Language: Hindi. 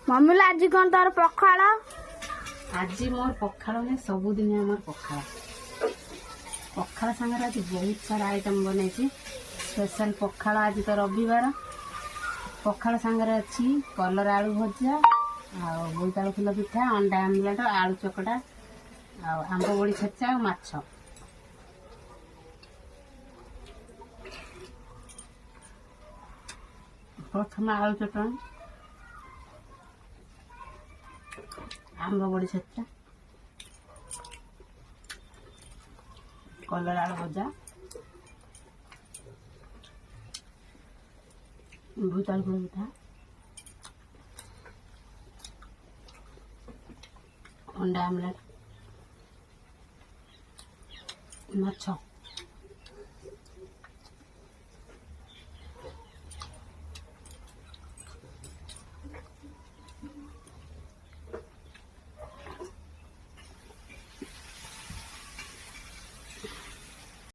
मम्मी आज कौन तार पखाड़ आज मोर पखाड़ ने सबुदिन आम पखाड़ पखाड़ सागर आज बहुत सारा आइटम बन स्पेशल पखाड़ आज तो रविवार पखाड़ सागर अच्छी कलर आलू भजा आ बोईतालु फुल पिठा अंडा आमलेट आलू चकटा आंब बड़ी छेचा माछ प्रथम आलू चटणी आंब बड़ी छेचा कलर आलू भजा बोईतालु फुल पिठा अंडा आमलेट माछ